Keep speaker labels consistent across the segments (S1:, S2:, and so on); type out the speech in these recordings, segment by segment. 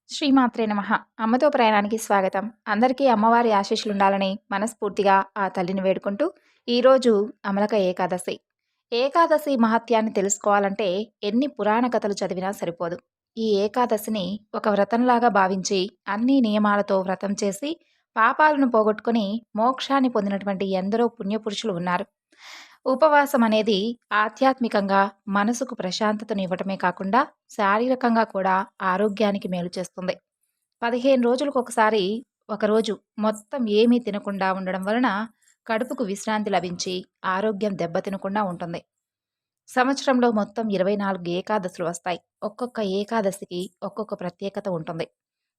S1: శ్రీమాత్రే నమః. అమ్మతో ప్రయాణానికి స్వాగతం. అందరికీ అమ్మవారి ఆశీస్సులుండాలని మనస్ఫూర్తిగా ఆ తల్లిని వేడుకుంటూ, ఈరోజు అమలక ఏకాదశి. ఏకాదశి మహత్యాన్ని తెలుసుకోవాలంటే ఎన్ని పురాణ కథలు చదివినా సరిపోదు. ఈ ఏకాదశిని ఒక వ్రతంలాగా భావించి, అన్ని నియమాలతో వ్రతం చేసి, పాపాలను పోగొట్టుకొని మోక్షాన్ని పొందినటువంటి ఎందరో పుణ్యపురుషులు ఉన్నారు. ఉపవాసం అనేది ఆధ్యాత్మికంగా మనసుకు ప్రశాంతతనివ్వటమే కాకుండా శారీరకంగా కూడా ఆరోగ్యానికి మేలు చేస్తుంది. 15 రోజులకు ఒకసారి ఒకరోజు మొత్తం ఏమీ తినకుండా ఉండడం వలన కడుపుకు విశ్రాంతి లభించి ఆరోగ్యం దెబ్బతినకుండా ఉంటుంది. సంవత్సరంలో మొత్తం 24 ఏకాదశులు వస్తాయి. ఒక్కొక్క ఏకాదశికి ఒక్కొక్క ప్రత్యేకత ఉంటుంది.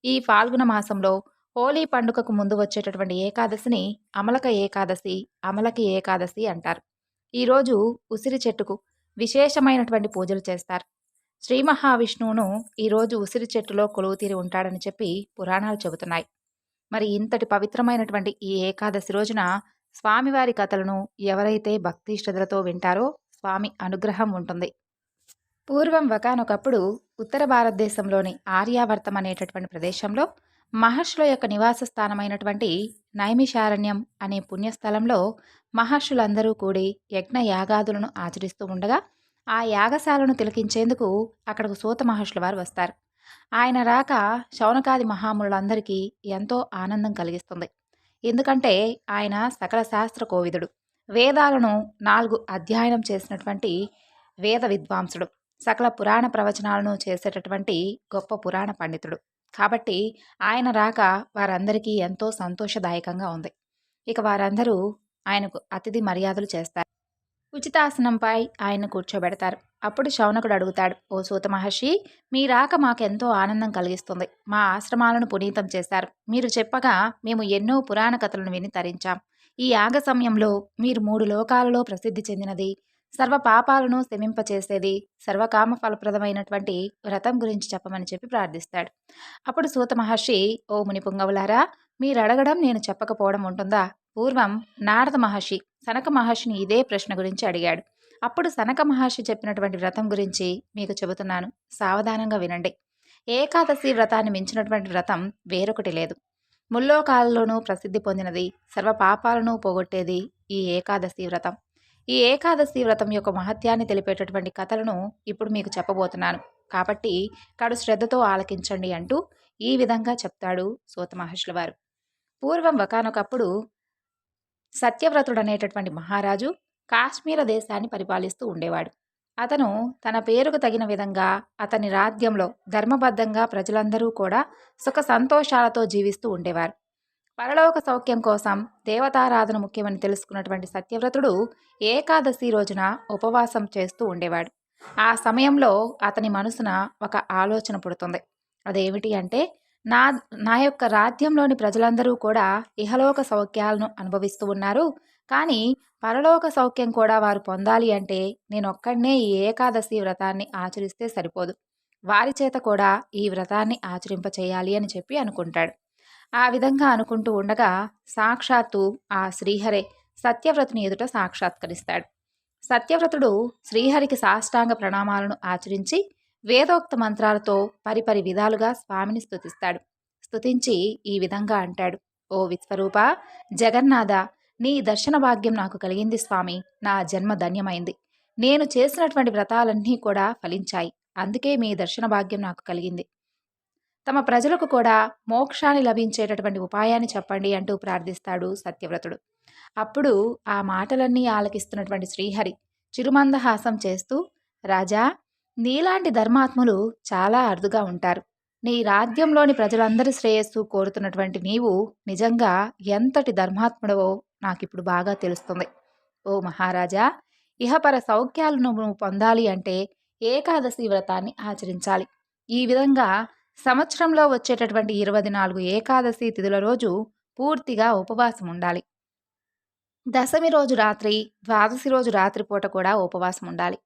S1: ఈ ఫాల్గుణ మాసంలో హోలీ పండుగకు ముందు వచ్చేటటువంటి ఏకాదశిని అమలక ఏకాదశి, అమలకి ఏకాదశి అంటారు. ఈరోజు ఉసిరి చెట్టుకు విశేషమైనటువంటి పూజలు చేస్తారు. శ్రీ మహావిష్ణువును ఈరోజు ఉసిరి చెట్టులో కొలువుతీరి ఉంటాడని చెప్పి పురాణాలు చెబుతున్నాయి. మరి ఇంతటి పవిత్రమైనటువంటి ఈ ఏకాదశి రోజున స్వామివారి కథలను ఎవరైతే భక్తి శ్రద్ధలతో వింటారో స్వామి అనుగ్రహం ఉంటుంది. పూర్వం ఒకానొకప్పుడు ఉత్తర భారతదేశంలోని ఆర్యావర్తం అనేటటువంటి ప్రదేశంలో మహర్షుల యొక్క నివాస స్థానమైనటువంటి నైమిషారణ్యం అనే పుణ్యస్థలంలో మహర్షులందరూ కూడి యజ్ఞ యాగాదులను ఆచరిస్తూ ఉండగా ఆ యాగశాలను తిలకించేందుకు అక్కడకు సూత మహర్షుల వారు వస్తారు. ఆయన రాక శౌనకాది మహామునులందరికీ ఎంతో ఆనందం కలిగిస్తుంది. ఎందుకంటే ఆయన సకల శాస్త్ర కోవిదుడు, వేదాలను 4 అధ్యయనం చేసినటువంటి వేద విద్వాంసుడు, సకల పురాణ ప్రవచనాలను చేసేటటువంటి గొప్ప పురాణ పండితుడు. కాబట్టి ఆయన రాక వారందరికీ ఎంతో సంతోషదాయకంగా ఉంది. ఇక వారందరూ ఆయనకు అతిథి మర్యాదలు చేస్తారు. ఉచితాసనంపై ఆయన్ను కూర్చోబెడతారు. అప్పుడు శౌనకుడు అడుగుతాడు, ఓ సూత మహర్షి, మీ రాక మాకెంతో ఆనందం కలిగిస్తుంది. మా ఆశ్రమాలను పునీతం చేశారు. మీరు చెప్పగా మేము ఎన్నో పురాణ కథలను విని తరించాం. ఈ యాగ సమయంలో మీరు 3 లోకాలలో ప్రసిద్ధి చెందినది, సర్వ పాపాలను శమింపచేసేది, సర్వకామ ఫలప్రదమైనటువంటి వ్రతం గురించి చెప్పమని చెప్పి ప్రార్థిస్తాడు. అప్పుడు సూత మహర్షి, ఓ ముని పుంగవులారా, మీరు అడగడం నేను చెప్పకపోవడం ఉంటుందా? పూర్వం నారద మహర్షి సనక మహర్షిని ఇదే ప్రశ్న గురించి అడిగాడు. అప్పుడు సనక మహర్షి చెప్పినటువంటి వ్రతం గురించి మీకు చెబుతున్నాను, సావధానంగా వినండి. ఏకాదశి వ్రతాన్ని మించినటువంటి వ్రతం వేరొకటి లేదు. ముల్లోకాలలోనూ ప్రసిద్ధి పొందినది, సర్వ పాపాలను పోగొట్టేది ఈ ఏకాదశి వ్రతం. ఈ ఏకాదశి వ్రతం యొక్క మహత్యాన్ని తెలిపేటటువంటి కథలను ఇప్పుడు మీకు చెప్పబోతున్నాను. కాబట్టి కడు శ్రద్ధతో ఆలకించండి అంటూ ఈ విధంగా చెప్తాడు సూత మహర్షుల వారు. పూర్వం ఒకానొకప్పుడు సత్యవ్రతుడనేటటువంటి మహారాజు కాశ్మీర దేశాన్ని పరిపాలిస్తూ ఉండేవాడు. అతను తన పేరుకు తగిన విధంగా అతని రాజ్యంలో ధర్మబద్ధంగా ప్రజలందరూ కూడా సుఖ సంతోషాలతో జీవిస్తూ ఉండేవారు. పరలోక సౌఖ్యం కోసం దేవతారాధన ముఖ్యమని తెలుసుకున్నటువంటి సత్యవ్రతుడు ఏకాదశి రోజున ఉపవాసం చేస్తూ ఉండేవాడు. ఆ సమయంలో అతని మనసున ఒక ఆలోచన పుడుతుంది. అదేమిటి అంటే, నా నా యొక్క రాజ్యంలోని ప్రజలందరూ కూడా ఇహలోక సౌఖ్యాలను అనుభవిస్తూ ఉన్నారు. కానీ పరలోక సౌఖ్యం కూడా వారు పొందాలి అంటే నేనొక్కడనే ఈ ఏకాదశి వ్రతాన్ని ఆచరిస్తే సరిపోదు. వారి చేత కూడా ఈ వ్రతాన్ని ఆచరింపచేయాలి అని చెప్పి అనుకుంటాడు. ఆ విధంగా అనుకుంటూ ఉండగా సాక్షాత్తు ఆ శ్రీహరే సత్యవ్రతుని ఎదుట సాక్షాత్కరిస్తాడు. సత్యవ్రతుడు శ్రీహరికి సాష్టాంగ ప్రణామాలను ఆచరించి వేదోక్త మంత్రాలతో పరిపరి విధాలుగా స్వామిని స్తుతిస్తాడు. స్తుతించి ఈ విధంగా అంటాడు, ఓ విశ్వరూప, జగన్నాథ, నీ దర్శన భాగ్యం నాకు కలిగింది స్వామి. నా జన్మ ధన్యమైంది. నేను చేసినటువంటి వ్రతాలన్నీ కూడా ఫలించాయి. అందుకే మీ దర్శన భాగ్యం నాకు కలిగింది. తమ ప్రజలకు కూడా మోక్షాన్ని లభించేటటువంటి ఉపాయాన్ని చెప్పండి అంటూ ప్రార్థిస్తాడు సత్యవ్రతుడు. అప్పుడు ఆ మాటలన్నీ ఆలకిస్తున్నటువంటి శ్రీహరి చిరుమందహాసం చేస్తూ, రాజా, నీలాంటి ధర్మాత్ములు చాలా అరుదుగా ఉంటారు. నీ రాజ్యంలోని ప్రజలందరి శ్రేయస్సు కోరుతున్నటువంటి నీవు నిజంగా ఎంతటి ధర్మాత్ముడవో నాకిప్పుడు బాగా తెలుస్తుంది. ఓ మహారాజా, ఇహపర సౌఖ్యాలను నువ్వు పొందాలి అంటే ఏకాదశి వ్రతాన్ని ఆచరించాలి. ఈ విధంగా సంవత్సరంలో వచ్చేటటువంటి 24 ఏకాదశి తిథుల రోజు పూర్తిగా ఉపవాసం ఉండాలి. దశమి రోజు రాత్రి, ద్వాదశి రోజు రాత్రిపూట కూడా ఉపవాసం ఉండాలి.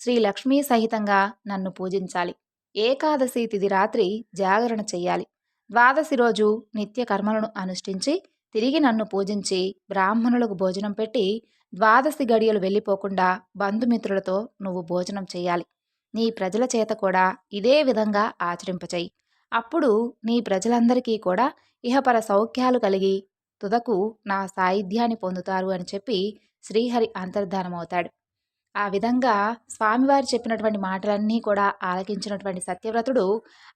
S1: శ్రీ లక్ష్మీ సహితంగా నన్ను పూజించాలి. ఏకాదశి తిథి రాత్రి జాగరణ చెయ్యాలి. ద్వాదశి రోజు నిత్య కర్మలను అనుష్ఠించి తిరిగి నన్ను పూజించి బ్రాహ్మణులకు భోజనం పెట్టి ద్వాదశి గడియలు వెళ్ళిపోకుండా బంధుమిత్రులతో నువ్వు భోజనం చెయ్యాలి. నీ ప్రజల చేత కూడా ఇదే విధంగా ఆచరింపచేయి. అప్పుడు నీ ప్రజలందరికీ కూడా ఇహపర సౌఖ్యాలు కలిగి తుదకు నా సాయుధ్యాన్ని పొందుతారు అని చెప్పి శ్రీహరి అంతర్ధానమవుతాడు. ఆ విధంగా స్వామివారు చెప్పినటువంటి మాటలన్నీ కూడా ఆలకించినటువంటి సత్యవ్రతుడు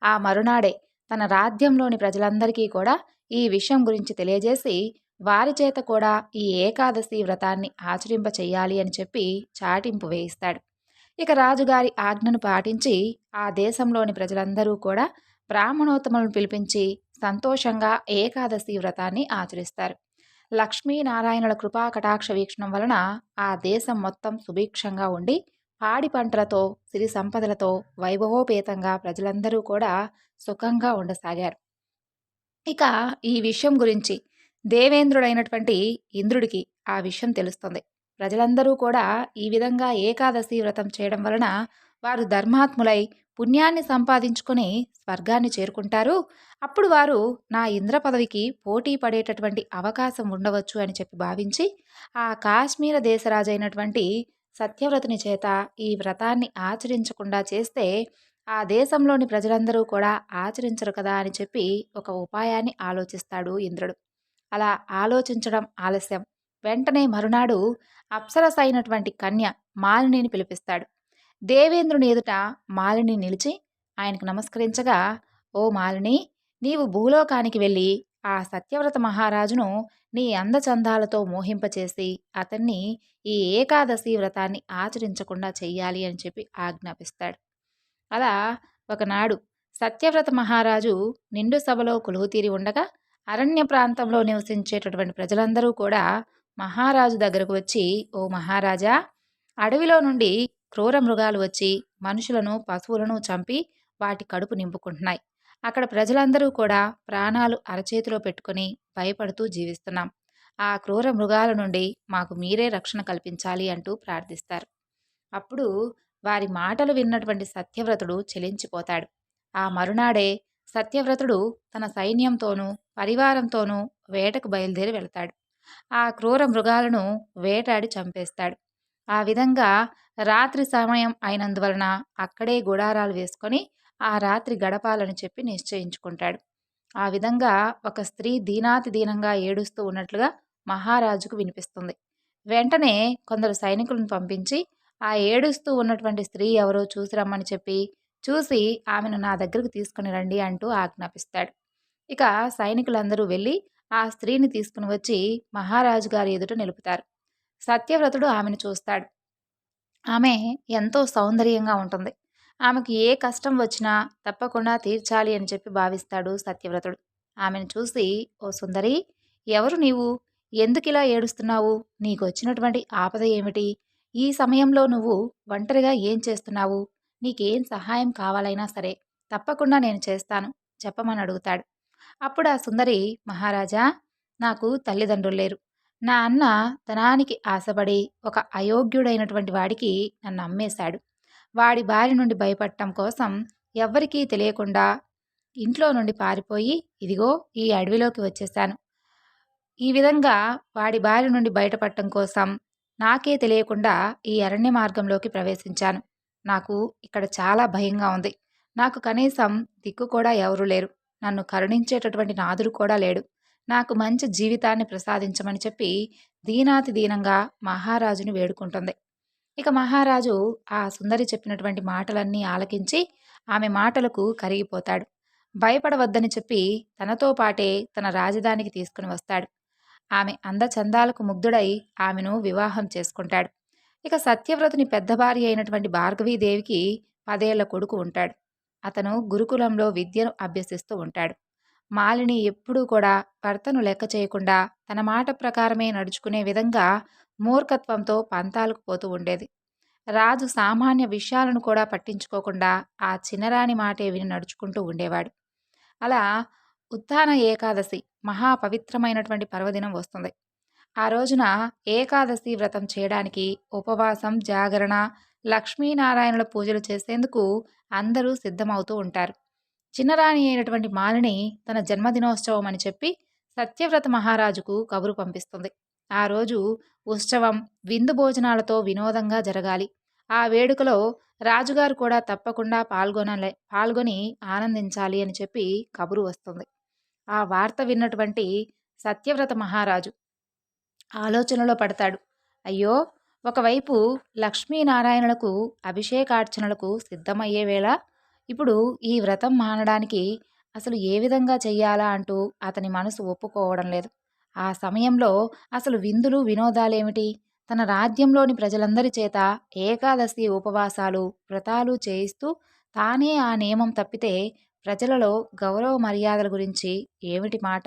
S1: ఆ మరునాడే తన రాజ్యంలోని ప్రజలందరికీ కూడా ఈ విషయం గురించి తెలియజేసి వారి చేత కూడా ఈ ఏకాదశి వ్రతాన్ని ఆచరింప చెయ్యాలి అని చెప్పి చాటింపు వేయిస్తాడు. ఇక రాజుగారి ఆజ్ఞను పాటించి ఆ దేశంలోని ప్రజలందరూ కూడా బ్రాహ్మణోత్తములను పిలిపించి సంతోషంగా ఏకాదశి వ్రతాన్ని ఆచరిస్తారు. లక్ష్మీనారాయణుల కృపా కటాక్ష వీక్షణం వలన ఆ దేశం మొత్తం సుభిక్షంగా ఉండి పాడి పంటలతో సిరి సంపదలతో వైభవోపేతంగా ప్రజలందరూ కూడా సుఖంగా ఉండసాగారు. ఇక ఈ విషయం గురించి దేవేంద్రుడైనటువంటి ఇంద్రుడికి ఆ విషయం తెలుస్తుంది. ప్రజలందరూ కూడా ఈ విధంగా ఏకాదశి వ్రతం చేయడం వలన వారు ధర్మాత్ములై పుణ్యాన్ని సంపాదించుకొని స్వర్గాన్ని చేరుకుంటారు. అప్పుడు వారు నా ఇంద్ర పదవికి పోటీ పడేటటువంటి అవకాశం ఉండవచ్చు అని చెప్పి భావించి ఆ కాశ్మీర దేశరాజైనటువంటి సత్యవ్రతుని చేత ఈ వ్రతాన్ని ఆచరించకుండా చేస్తే ఆ దేశంలోని ప్రజలందరూ కూడా ఆచరించరు కదా అని చెప్పి ఒక ఉపాయాన్ని ఆలోచిస్తాడు ఇంద్రుడు. అలా ఆలోచించడం ఆలస్యం. వెంటనే మరునాడు అప్సరస అయినటువంటి కన్య మాలినిని పిలిపిస్తాడు. దేవేంద్రుని ఎదుట మాలిని నిలిచి ఆయనకు నమస్కరించగా, ఓ మాలిని, నీవు భూలోకానికి వెళ్ళి ఆ సత్యవ్రత మహారాజును నీ అందచందాలతో మోహింపచేసి అతన్ని ఈ ఏకాదశి వ్రతాన్ని ఆచరించకుండా చెయ్యాలి అని చెప్పి ఆజ్ఞాపిస్తాడు. అలా ఒకనాడు సత్యవ్రత మహారాజు నిండు సభలో కొలువుతీరి ఉండగా అరణ్య ప్రాంతంలో నివసించేటటువంటి ప్రజలందరూ కూడా మహారాజు దగ్గరకు వచ్చి, ఓ మహారాజా, అడవిలో నుండి క్రూర మృగాలు వచ్చి మనుషులను పశువులను చంపి వాటి కడుపు నింపుకుంటున్నాయి. అక్కడ ప్రజలందరూ కూడా ప్రాణాలు అరచేతిలో పెట్టుకుని భయపడుతూ జీవిస్తున్నాం. ఆ క్రూర మృగాల నుండి మాకు మీరే రక్షణ కల్పించాలి అంటూ ప్రార్థిస్తారు. అప్పుడు వారి మాటలు విన్నటువంటి సత్యవ్రతుడు చెలించిపోతాడు. ఆ మరునాడే సత్యవ్రతుడు తన సైన్యంతోనూ పరివారంతోనూ వేటకు బయలుదేరి వెళతాడు. ఆ క్రూర మృగాలను వేటాడి చంపేస్తాడు. ఆ విధంగా రాత్రి సమయం అయినందువలన అక్కడే గుడారాలు వేసుకొని ఆ రాత్రి గడపాలని చెప్పి నిశ్చయించుకుంటాడు. ఆ విధంగా ఒక స్త్రీ దీనాతి దీనంగా ఏడుస్తూ ఉన్నట్లుగా మహారాజుకు వినిపిస్తుంది. వెంటనే కొందరు సైనికులను పంపించి ఆ ఏడుస్తూ ఉన్నటువంటి స్త్రీ ఎవరో చూసి రమ్మని చెప్పి చూసి ఆమెను నా దగ్గరకు తీసుకుని రండి అంటూ ఆజ్ఞాపిస్తాడు. ఇక సైనికులందరూ వెళ్ళి ఆ స్త్రీని తీసుకుని వచ్చి మహారాజు గారి ఎదుట నిలుపుతారు. సత్యవ్రతుడు ఆమెను చూస్తాడు. ఆమె ఎంతో సౌందర్యంగా ఉంటుంది. ఆమెకు ఏ కష్టం వచ్చినా తప్పకుండా తీర్చాలి అని చెప్పి భావిస్తాడు సత్యవ్రతుడు. ఆమెను చూసి, ఓ సుందరి, ఎవరు నీవు? ఎందుకిలా ఏడుస్తున్నావు? నీకు వచ్చినటువంటి ఆపద ఏమిటి? ఈ సమయంలో నువ్వు ఒంటరిగా ఏం చేస్తున్నావు? నీకేం సహాయం కావాలైనా సరే తప్పకుండా నేను చేస్తాను, చెప్పమని అడుగుతాడు. అప్పుడు ఆ సుందరి, మహారాజా, నాకు తల్లిదండ్రులు లేరు. నా అన్న ధనానికి ఆశపడి ఒక అయోగ్యుడైనటువంటి వాడికి నన్ను అమ్మేశాడు. వాడి బారి నుండి భయపడటం కోసం ఎవ్వరికీ తెలియకుండా ఇంట్లో నుండి పారిపోయి ఇదిగో ఈ అడవిలోకి వచ్చేశాను. ఈ విధంగా వాడి బారి నుండి బయటపడటం కోసం నాకే తెలియకుండా ఈ అరణ్య మార్గంలోకి ప్రవేశించాను. నాకు ఇక్కడ చాలా భయంగా ఉంది. నాకు కనీసం దిక్కు కూడా ఎవరూ లేరు. నన్ను కరుణించేటటువంటి నాథుడు కూడా లేడు. నాకు మంచి జీవితాన్ని ప్రసాదించమని చెప్పి దీనాతి దీనంగా మహారాజుని వేడుకుంటుంది. ఇక మహారాజు ఆ సుందరి చెప్పినటువంటి మాటలన్నీ ఆలకించి ఆమె మాటలకు కరిగిపోతాడు. భయపడవద్దని చెప్పి తనతో పాటే తన రాజధానికి తీసుకుని వస్తాడు. ఆమె అందచందాలకు ముగ్ధుడై ఆమెను వివాహం చేసుకుంటాడు. ఇక సత్యవ్రతుని పెద్ద భార్య అయినటువంటి భార్గవీదేవికి 10 ఏళ్ల కొడుకు ఉంటాడు. అతను గురుకులంలో విద్యను అభ్యసిస్తూ ఉంటాడు. మాలిని ఎప్పుడూ కూడా భర్తను లెక్క చేయకుండా తన మాట ప్రకారమే నడుచుకునే విధంగా మూర్ఖత్వంతో పంతాలకు పోతూ ఉండేది. రాజు సామాన్య విషయాలను కూడా పట్టించుకోకుండా ఆ చిన్నరాణి మాటే విని నడుచుకుంటూ ఉండేవాడు. అలా ఉత్థాన ఏకాదశి మహాపవిత్రమైనటువంటి పర్వదినం వస్తుంది. ఆ రోజున ఏకాదశి వ్రతం చేయడానికి ఉపవాసం, జాగరణ, లక్ష్మీనారాయణుల పూజలు చేసేందుకు అందరూ సిద్ధమవుతూ ఉంటారు. చిన్నరాణి అయినటువంటి మాలిని తన జన్మదినోత్సవం అని చెప్పి సత్యవ్రత మహారాజుకు కబురు పంపిస్తుంది. ఆ రోజు ఉత్సవం, విందు భోజనాలతో వినోదంగా జరగాలి. ఆ వేడుకలో రాజుగారు కూడా తప్పకుండా పాల్గొని ఆనందించాలి అని చెప్పి కబురు వస్తుంది. ఆ వార్త విన్నటువంటి సత్యవ్రత మహారాజు ఆలోచనలో పడతాడు. అయ్యో! ఒకవైపు లక్ష్మీనారాయణులకు అభిషేకార్చనలకు సిద్ధమయ్యే వేళ, ఇప్పుడు ఈ వ్రతం మానడానికి అసలు ఏ విధంగా చెయ్యాలా అంటూ అతని మనసు ఒప్పుకోవడం లేదు. ఆ సమయంలో అసలు విందులు, వినోదాలేమిటి? తన రాజ్యంలోని ప్రజలందరి చేత ఏకాదశి ఉపవాసాలు, వ్రతాలు చేయిస్తూ తానే ఆ నియమం తప్పితే ప్రజలలో గౌరవ మర్యాదల గురించి ఏమిటి మాట?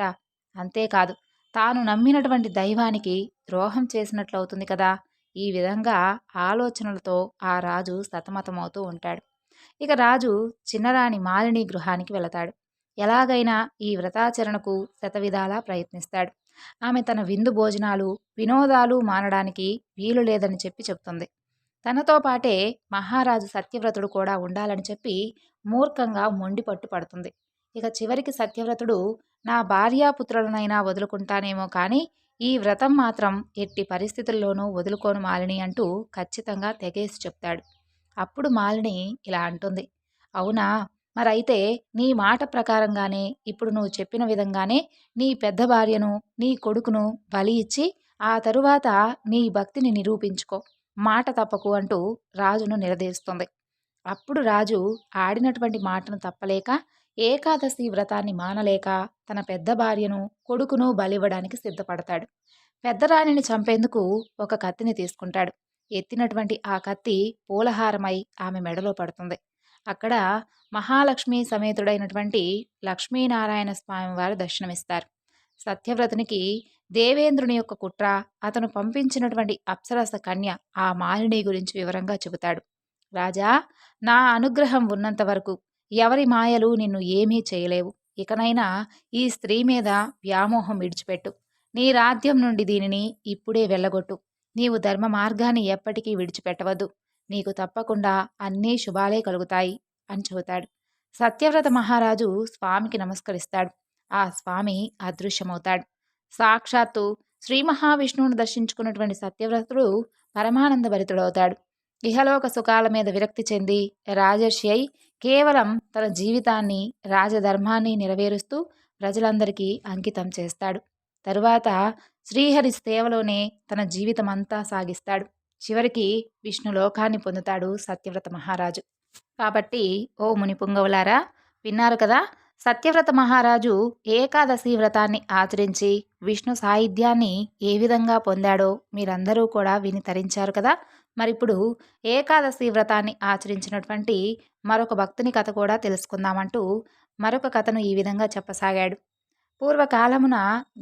S1: అంతేకాదు తాను నమ్మినటువంటి దైవానికి ద్రోహం చేసినట్లవుతుంది కదా! ఈ విధంగా ఆలోచనలతో ఆ రాజు సతమతమవుతూ ఉంటాడు. ఇక రాజు చిన్నరాణి మాలిని గృహానికి వెళతాడు. ఎలాగైనా ఈ వ్రతాచరణకు శతవిధాలా ప్రయత్నిస్తాడు. ఆమె తన విందు భోజనాలు, వినోదాలు మానడానికి వీలు లేదని చెప్పి చెప్తుంది. తనతో పాటే మహారాజు సత్యవ్రతుడు కూడా ఉండాలని చెప్పి మూర్ఖంగా మొండి పట్టు పడుతుంది. ఇక చివరికి సత్యవ్రతుడు నా భార్యాపుత్రులనైనా వదులుకుంటానేమో కానీ ఈ వ్రతం మాత్రం ఎట్టి పరిస్థితుల్లోనూ వదులుకోను మాలిని అంటూ ఖచ్చితంగా తెగేసి చెప్తాడు. అప్పుడు మాలిని ఇలా అంటుంది, అవునా, మరైతే నీ మాట ప్రకారంగానే ఇప్పుడు నువ్వు చెప్పిన విధంగానే నీ పెద్ద భార్యను, నీ కొడుకును బలి ఇచ్చి ఆ తరువాత నీ భక్తిని నిరూపించుకో, మాట తప్పకు అంటూ రాజును నిలదీస్తుంది. అప్పుడు రాజు ఆడినటువంటి మాటను తప్పలేక ఏకాదశి వ్రతాన్ని మానలేక తన పెద్ద భార్యను, కొడుకును బలివ్వడానికి సిద్ధపడతాడు. పెద్దరాణిని చంపేందుకు ఒక కత్తిని తీసుకుంటాడు. ఎత్తినటువంటి ఆ కత్తి పూలహారమై ఆమె మెడలో పడుతుంది. అక్కడ మహాలక్ష్మి సమేతుడైనటువంటి లక్ష్మీనారాయణ స్వామి వారు దర్శనమిస్తారు. సత్యవ్రతునికి దేవేంద్రుని యొక్క కుట్ర, అతను పంపించినటువంటి అప్సరస కన్య ఆ మాలిని గురించి వివరంగా చెబుతాడు. రాజా, నా అనుగ్రహం ఉన్నంత వరకు ఎవరి మాయలు నిన్ను ఏమీ చేయలేవు. ఇకనైనా ఈ స్త్రీ మీద వ్యామోహం విడిచిపెట్టు. నీ రాజ్యం నుండి దీనిని ఇప్పుడే వెళ్ళగొట్టు. నీవు ధర్మ మార్గాన్ని ఎప్పటికీ విడిచిపెట్టవద్దు. నీకు తప్పకుండా అన్నీ శుభాలే కలుగుతాయి అని చెబుతాడు. సత్యవ్రత మహారాజు స్వామికి నమస్కరిస్తాడు. ఆ స్వామి అదృశ్యమవుతాడు. సాక్షాత్తు శ్రీ మహావిష్ణువును దర్శించుకున్నటువంటి సత్యవ్రతుడు పరమానంద భరితుడవుతాడు. ఇహలోక సుఖాల మీద విరక్తి చెంది రాజర్షి అయి కేవలం తన జీవితాన్ని, రాజధర్మాన్ని నెరవేరుస్తూ ప్రజలందరికీ అంకితం చేస్తాడు. తరువాత శ్రీహరి సేవలోనే తన జీవితమంతా సాగిస్తాడు. చివరికి విష్ణులోకాన్ని పొందుతాడు సత్యవ్రత మహారాజు. కాబట్టి ఓ మునిపుంగవులారా, విన్నారు కదా, సత్యవ్రత మహారాజు ఏకాదశి వ్రతాన్ని ఆచరించి విష్ణు సాయుధ్యాన్ని ఏ విధంగా పొందాడో మీరందరూ కూడా విని తరించారు కదా. మరిప్పుడు ఏకాదశి వ్రతాన్ని ఆచరించినటువంటి మరొక భక్తుని కథ కూడా తెలుసుకుందామంటూ మరొక కథను ఈ విధంగా చెప్పసాగాడు. పూర్వకాలమున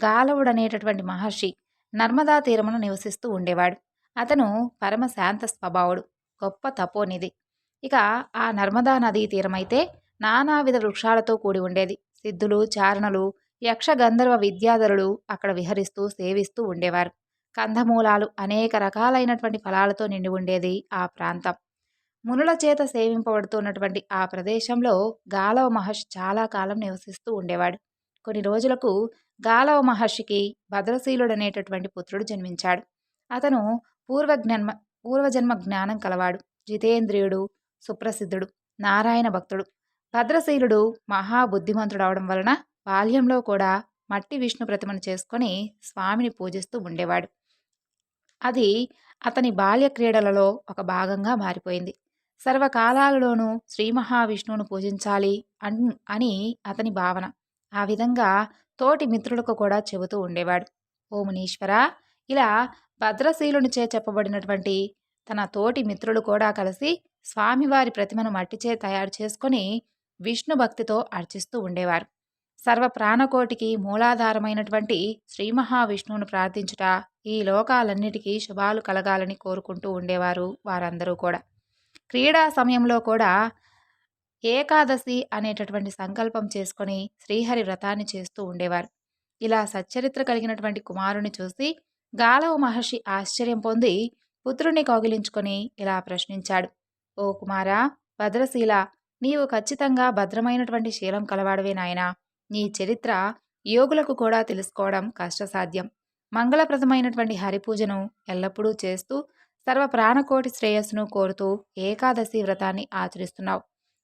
S1: గాలవుడనేటటువంటి మహర్షి నర్మదా తీరమును నివసిస్తూ ఉండేవాడు. అతను పరమ శాంత స్వభావుడు, గొప్ప తపోనిధి. ఇక ఆ నర్మదా నదీ తీరమైతే నానావిధ వృక్షాలతో కూడి ఉండేది. సిద్ధులు, చారణులు, యక్ష గంధర్వ విద్యాధరులు అక్కడ విహరిస్తూ సేవిస్తూ ఉండేవారు. కందమూలాలు, అనేక రకాలైనటువంటి ఫలాలతో నిండి ఉండేది ఆ ప్రాంతం. మునుల చేత సేవింపబడుతున్నటువంటి ఆ ప్రదేశంలో గాలవ మహర్షి చాలా కాలం నివసిస్తూ ఉండేవాడు. కొన్ని రోజులకు గాలవ మహర్షికి భద్రశీలుడనేటటువంటి పుత్రుడు జన్మించాడు. అతను పూర్వజన్మ జ్ఞానం కలవాడు, జితేంద్రియుడు, సుప్రసిద్ధుడు, నారాయణ భక్తుడు. భద్రశీలుడు మహాబుద్ధిమంతుడవడం వలన బాల్యంలో కూడా మట్టి విష్ణు ప్రతిమను చేసుకొని స్వామిని పూజిస్తూ ఉండేవాడు. అది అతని బాల్య క్రీడలలో ఒక భాగంగా మారిపోయింది. సర్వకాలాలలోనూ శ్రీ మహావిష్ణువును పూజించాలి అని అతని భావన. ఆ విధంగా తోటి మిత్రులకు కూడా చెబుతూ ఉండేవాడు. ఓ మునీశ్వర, ఇలా భద్రశీలునిచే చెప్పబడినటువంటి తన తోటి మిత్రులు కూడా కలిసి స్వామివారి ప్రతిమను మట్టిచే తయారు చేసుకొని విష్ణు భక్తితో అర్చిస్తూ ఉండేవారు. సర్వ ప్రాణకోటికి మూలాధారమైనటువంటి శ్రీ మహావిష్ణువును ప్రార్థించుట, ఈ లోకాలన్నిటికీ శుభాలు కలగాలని కోరుకుంటూ ఉండేవారు వారందరూ కూడా. క్రీడా సమయంలో కూడా ఏకాదశి అనేటటువంటి సంకల్పం చేసుకొని శ్రీహరి వ్రతాన్ని చేస్తూ ఉండేవారు. ఇలా సచ్చరిత్ర కలిగినటువంటి కుమారుని చూసి గాలవ మహర్షి ఆశ్చర్యం పొంది పుత్రుని కౌగిలించుకొని ఇలా ప్రశ్నించాడు. ఓ కుమారా, భద్రశీల, నీవు ఖచ్చితంగా భద్రమైనటువంటి శీలం కలవాడవే నాయనా. నీ చరిత్ర యోగులకు కూడా తెలుసుకోవడం కష్టసాధ్యం. మంగళప్రదమైనటువంటి హరిపూజను ఎల్లప్పుడూ చేస్తూ సర్వ ప్రాణకోటి శ్రేయస్సును కోరుతూ ఏకాదశి వ్రతాన్ని ఆచరిస్తున్నావు.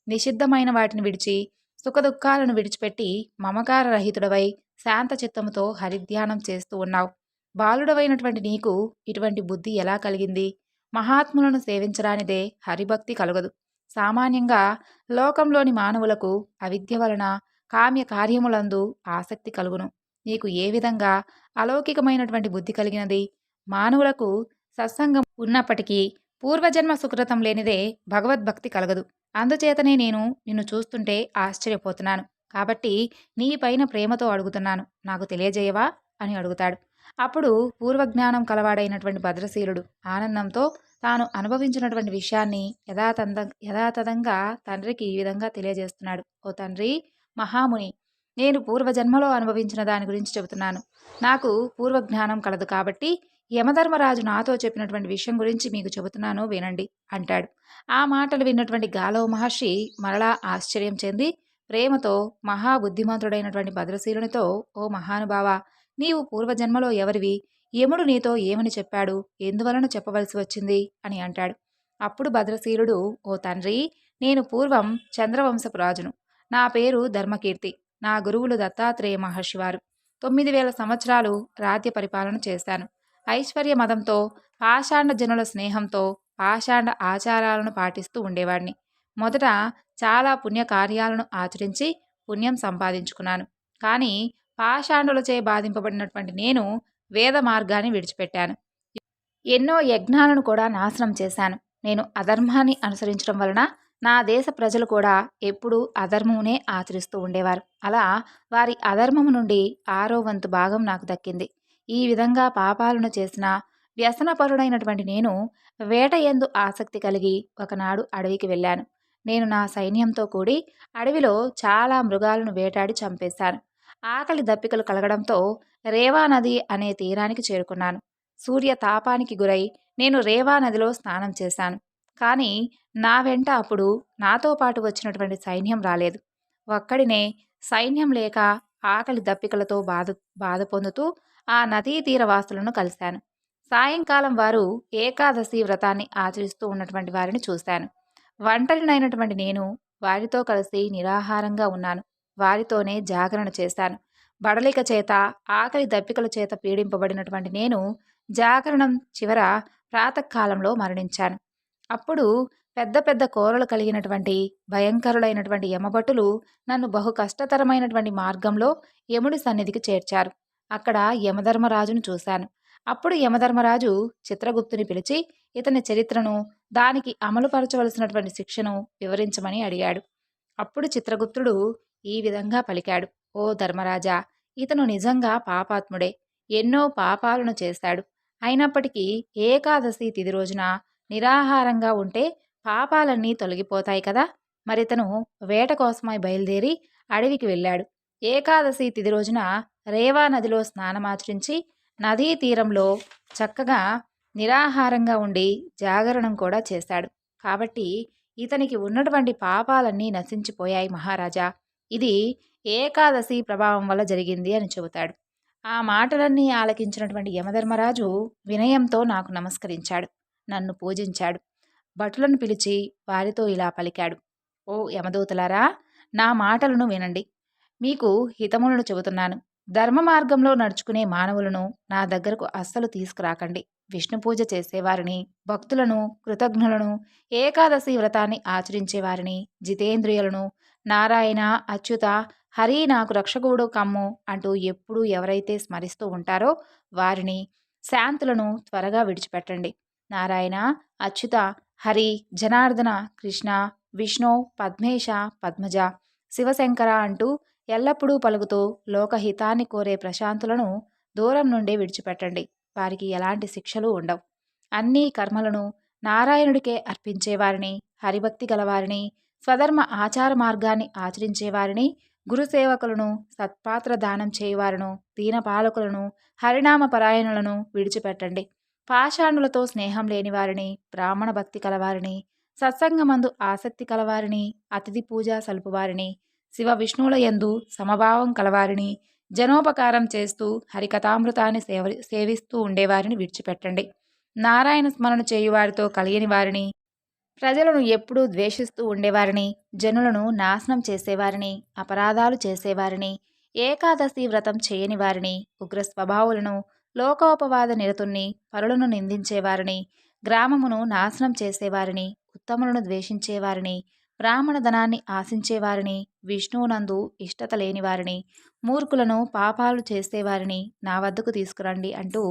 S1: నిషిద్ధమైన వాటిని విడిచి సుఖదుఖాలను విడిచిపెట్టి మమకార రహితుడవై శాంత చిత్తముతో హరిధ్యానం చేస్తూ ఉన్నావు. బాలుడవైనటువంటి నీకు ఇటువంటి బుద్ధి ఎలా కలిగింది? మహాత్ములను సేవించడానిదే హరిభక్తి కలగదు. సామాన్యంగా లోకంలోని మానవులకు అవిద్య వలన కామ్య కార్యములందు ఆసక్తి కలుగును. నీకు ఏ విధంగా అలౌకికమైనటువంటి బుద్ధి కలిగినది? మానవులకు సత్సంగం ఉన్నప్పటికీ పూర్వజన్మ సుకృతం లేనిదే భగవద్భక్తి కలగదు. అందుచేతనే నేను నిన్ను చూస్తుంటే ఆశ్చర్యపోతున్నాను. కాబట్టి నీపైన ప్రేమతో అడుగుతున్నాను, నాకు తెలియజేయవా అని అడుగుతాడు. అప్పుడు పూర్వజ్ఞానం కలవాడైనటువంటి భద్రశీలుడు ఆనందంతో తాను అనుభవించినటువంటి విషయాన్ని యథాతథంగా తండ్రికి ఈ విధంగా తెలియజేస్తున్నాడు. ఓ తండ్రి మహాముని, నేను పూర్వజన్మలో అనుభవించిన దాని గురించి చెబుతున్నాను. నాకు పూర్వజ్ఞానం కలదు కాబట్టి యమధర్మరాజు నాతో చెప్పినటువంటి విషయం గురించి మీకు చెబుతున్నాను, వినండి అంటాడు. ఆ మాటలు విన్నటువంటి గాలవ మహర్షి మరలా ఆశ్చర్యం చెంది ప్రేమతో మహాబుద్ధిమంతుడైనటువంటి భద్రశీలునితో, ఓ మహానుభావ, నీవు పూర్వజన్మలో ఎవరివి? యముడు నీతో ఏమని చెప్పాడు? ఎందువలన చెప్పవలసి వచ్చింది అని అంటాడు. అప్పుడు భద్రశీలుడు, ఓ తండ్రి, నేను పూర్వం చంద్రవంశపు రాజును. నా పేరు ధర్మకీర్తి. నా గురువులు దత్తాత్రేయ మహర్షివారు. 9000 సంవత్సరాలు రాజ్య పరిపాలన చేశాను. ఐశ్వర్య మదంతో, పాషాండ జనుల స్నేహంతో పాషాండ ఆచారాలను పాటిస్తూ ఉండేవాడిని. మొదట చాలా పుణ్యకార్యాలను ఆచరించి పుణ్యం సంపాదించుకున్నాను. కానీ పాషాండులచే బాధింపబడినటువంటి నేను వేద మార్గాన్ని విడిచిపెట్టాను. ఎన్నో యజ్ఞాలను కూడా నాశనం చేశాను. నేను అధర్మాన్ని అనుసరించడం వలన నా దేశ ప్రజలు కూడా ఎప్పుడూ అధర్మమునే ఆచరిస్తూ ఉండేవారు. అలా వారి అధర్మము నుండి 6వ వంతు భాగం నాకు దక్కింది. ఈ విధంగా పాపాలను చేసిన వ్యసనపరుడైనటువంటి నేను వేట యందు ఆసక్తి కలిగి ఒకనాడు అడవికి వెళ్ళాను. నేను నా సైన్యంతో కూడి అడవిలో చాలా మృగాలను వేటాడి చంపేశాను. ఆకలి దప్పికలు కలగడంతో రేవా నది అనే తీరానికి చేరుకున్నాను. సూర్య తాపానికి గురై నేను రేవా నదిలో స్నానం చేశాను. కానీ నా వెంట అప్పుడు నాతో పాటు వచ్చినటువంటి సైన్యం రాలేదు. ఒక్కడినే సైన్యం లేక ఆకలి దప్పికలతో బాధ పొందుతూ ఆ నదీ తీరవాసులను కలిశాను. సాయంకాలం వారు ఏకాదశి వ్రతాన్ని ఆచరిస్తూ ఉన్నటువంటి వారిని చూశాను. ఒంటరినైనటువంటి నేను వారితో కలిసి నిరాహారంగా ఉన్నాను. వారితోనే జాగరణ చేశాను. బడలిక చేత, ఆకలి దప్పికల చేత పీడింపబడినటువంటి నేను జాగరణం చివర ప్రాతకాలంలో మరణించాను. అప్పుడు పెద్ద పెద్ద కోరలు కలిగినటువంటి భయంకరులైనటువంటి యమభటులు నన్ను బహు కష్టతరమైనటువంటి మార్గంలో యముడి సన్నిధికి చేర్చారు. అక్కడ యమధర్మరాజును చూశాను. అప్పుడు యమధర్మరాజు చిత్రగుప్తుని పిలిచి ఇతని చరిత్రను, దానికి అమలుపరచవలసినటువంటి శిక్షను వివరించమని అడిగాడు. అప్పుడు చిత్రగుప్తుడు ఈ విధంగా పలికాడు. ఓ ధర్మరాజా, ఇతను నిజంగా పాపాత్ముడే. ఎన్నో పాపాలను చేశాడు. అయినప్పటికీ ఏకాదశి తిథి రోజున నిరాహారంగా ఉంటే పాపాలన్నీ తొలగిపోతాయి కదా. మరితను వేట కోసమై బయలుదేరి అడవికి వెళ్ళాడు. ఏకాదశి తిథి రోజున రేవా నదిలో స్నానమాచరించి నదీ తీరంలో చక్కగా నిరాహారంగా ఉండి జాగరణం కూడా చేశాడు. కాబట్టి ఇతనికి ఉన్నటువంటి పాపాలన్నీ నశించిపోయాయి మహారాజా. ఇది ఏకాదశి ప్రభావం వల్ల జరిగింది అని చెబుతాడు. ఆ మాటలన్నీ ఆలకించినటువంటి యమధర్మరాజు వినయంతో నాకు నమస్కరించాడు. నన్ను పూజించాడు. భటులను పిలిచి వారితో ఇలా పలికాడు. ఓ యమదూతలారా, నా మాటలను వినండి. మీకు హితములను చెబుతున్నాను. ధర్మ మార్గంలో నడుచుకునే మానవులను నా దగ్గరకు అస్సలు తీసుకురాకండి. విష్ణు పూజ చేసేవారిని, భక్తులను, కృతజ్ఞులను, ఏకాదశి వ్రతాన్ని ఆచరించేవారిని, జితేంద్రియులను, నారాయణ, అచ్యుత, హరి నాకు రక్షకుడు కమ్ము అంటూ ఎప్పుడూ ఎవరైతే స్మరిస్తూ ఉంటారో వారిని, శాంతులను త్వరగా విడిచిపెట్టండి. నారాయణ, అచ్యుత, హరి, జనార్దన, కృష్ణ, విష్ణు, పద్మేశ, పద్మజ, శివశంకర అంటూ ఎల్లప్పుడూ పలుకుతూ లోకహితాన్ని కోరే ప్రశాంతులను దూరం నుండే విడిచిపెట్టండి. వారికి ఎలాంటి శిక్షలు ఉండవు. అన్ని కర్మలను నారాయణుడికే అర్పించేవారిని, హరిభక్తి గలవారిని, స్వధర్మ ఆచార మార్గాన్ని ఆచరించేవారిని, గురుసేవకులను, సత్పాత్ర దానం చేయవారును, దీనపాలకులను, హరినామ పరాయణులను విడిచిపెట్టండి. పాషాణులతో స్నేహం లేని వారిని, బ్రాహ్మణ భక్తి కలవారిని, సత్సంగమందు ఆసక్తి కలవారిని, అతిథి పూజ సలుపువారిని, శివ విష్ణువుల యందు సమభావం కలవారిని, జనోపకారం చేస్తూ హరికథామృతాన్ని సేవిస్తూ ఉండేవారిని విడిచిపెట్టండి. నారాయణ స్మరణ చేయువారితో కలియని వారిని, ప్రజలను ఎప్పుడూ ద్వేషిస్తూ ఉండేవారిని, జనులను నాశనం చేసేవారిని, అపరాధాలు చేసేవారిని, ఏకాదశి వ్రతం చేయని వారిని, ఉగ్ర స్వభావులను, లోకోపవాద నిరతుల్ని, పరులను నిందించేవారిని, గ్రామమును నాశనం చేసేవారిని, ఉత్తములను ద్వేషించేవారిని, బ్రాహ్మణ ధనాన్ని ఆశించేవారిని, విష్ణువునందు ఇష్టత లేనివారిని, మూర్ఖులను పాపాలు చేసేవారిని నా వద్దకు తీసుకురండి అంటూ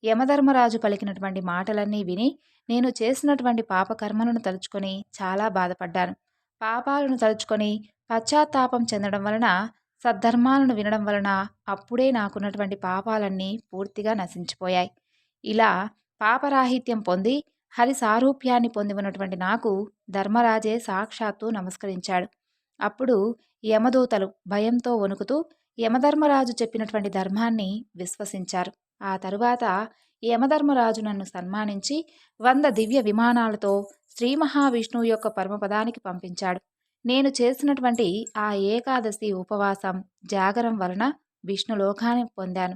S1: యమధర్మరాజు పలికినటువంటి మాటలన్నీ విని నేను చేసినటువంటి పాపకర్మలను తలుచుకొని చాలా బాధపడ్డాను. పాపాలను తలుచుకొని పశ్చాత్తాపం చెందడం వలన, సద్ధర్మాలను వినడం వలన అప్పుడే నాకున్నటువంటి పాపాలన్నీ పూర్తిగా నశించిపోయాయి. ఇలా పాపరాహిత్యం పొంది హరి సారూప్యాన్ని పొంది ఉన్నటువంటి నాకు ధర్మరాజే సాక్షాత్తు నమస్కరించాడు. అప్పుడు యమదూతలు భయంతో వణుకుతూ యమధర్మరాజు చెప్పినటువంటి ధర్మాన్ని విశ్వసించారు. ఆ తరువాత యమధర్మరాజు నన్ను సన్మానించి 100 దివ్య విమానాలతో శ్రీ మహావిష్ణువు యొక్క పరమపదానికి పంపించాడు. నేను చేసినటువంటి ఆ ఏకాదశి ఉపవాసం, జాగరం వలన విష్ణులోకాన్ని పొందాను.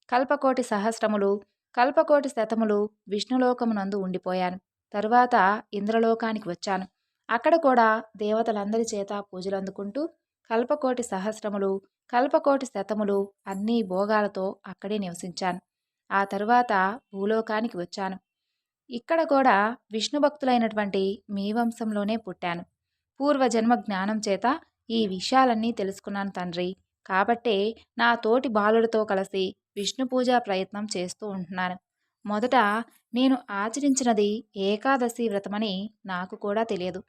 S1: కల్పకోటి సహస్రములు, కల్పకోటి శతములు విష్ణులోకమునందు ఉండిపోయాను. తరువాత ఇంద్రలోకానికి వచ్చాను. అక్కడ కూడా దేవతలందరి చేత పూజలందుకుంటూ కల్పకోటి సహస్రములు, కల్పకోటి శతములు అన్ని భోగాలతో అక్కడే నివసించాను. ఆ తరువాత భూలోకానికి వచ్చాను. ఇక్కడ కూడా విష్ణు భక్తులైనటువంటి మీ వంశంలోనే పుట్టాను. పూర్వజన్మ జ్ఞానం చేత ఈ విషయాలన్నీ తెలుసుకున్నాను తండ్రి. కాబట్టే నా తోటి బాలుడితో కలిసి విష్ణు పూజా ప్రయత్నం చేస్తూ ఉంటున్నాను. మొదట నేను ఆచరించినది ఏకాదశి వ్రతమని నాకు కూడా తెలియదు.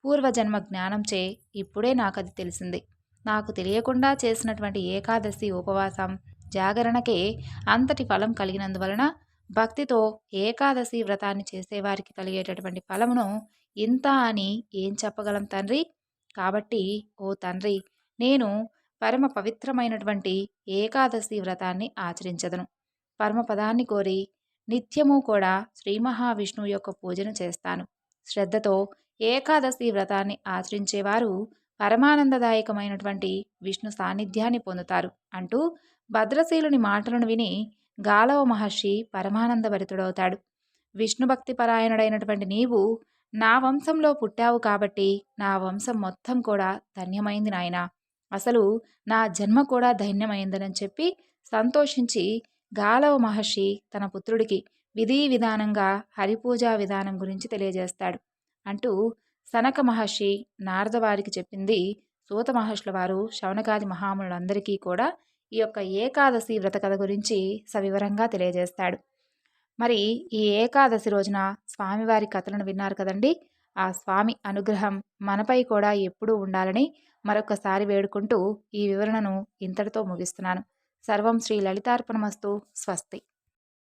S1: పూర్వజన్మ జ్ఞానంచే ఇప్పుడే నాకది తెలిసింది. నాకు తెలియకుండా చేసినటువంటి ఏకాదశి ఉపవాసం, జాగరణకే అంతటి ఫలం కలిగినందువలన భక్తితో ఏకాదశి వ్రతాన్ని చేసేవారికి కలిగేటటువంటి ఫలమును ఇంత అని ఏం చెప్పగలం తండ్రి? కాబట్టి ఓ తండ్రి, నేను పరమ పవిత్రమైనటువంటి ఏకాదశి వ్రతాన్ని ఆచరించదను. పరమపదాన్ని కోరి నిత్యము కూడా శ్రీ మహావిష్ణువు యొక్క పూజను చేస్తాను. శ్రద్ధతో ఏకాదశి వ్రతాన్ని ఆచరించేవారు పరమానందదాయకమైనటువంటి విష్ణు సాన్నిధ్యాన్ని పొందుతారు అంటూ భద్రశీలుని మాటలను విని గాలవ మహర్షి పరమానందభరితుడవుతాడు. విష్ణుభక్తి పరాయణుడైనటువంటి నీవు నా వంశంలో పుట్టావు కాబట్టి నా వంశం మొత్తం కూడా ధన్యమైంది నాయనా. అసలు నా జన్మ కూడా ధన్యమైందని చెప్పి సంతోషించి గాలవ మహర్షి తన పుత్రుడికి విధి విధానంగా హరిపూజా విధానం గురించి తెలియజేస్తాడు. అంటూ సనక మహర్షి నారద వారికి చెప్పింది సూత మహర్షుల వారు శౌనకాది మహామునులందరికీ కూడా ఈ యొక్క ఏకాదశి వ్రత కథ గురించి సవివరంగా తెలియజేస్తాడు. మరి ఈ ఏకాదశి రోజున స్వామివారి కథలను విన్నారు కదండి. ఆ స్వామి అనుగ్రహం మనపై కూడా ఎప్పుడూ ఉండాలని మరొకసారి వేడుకుంటూ ఈ వివరణను ఇంతటితో ముగిస్తున్నాను. సర్వం శ్రీ లలితార్పణమస్తు. స్వస్తి.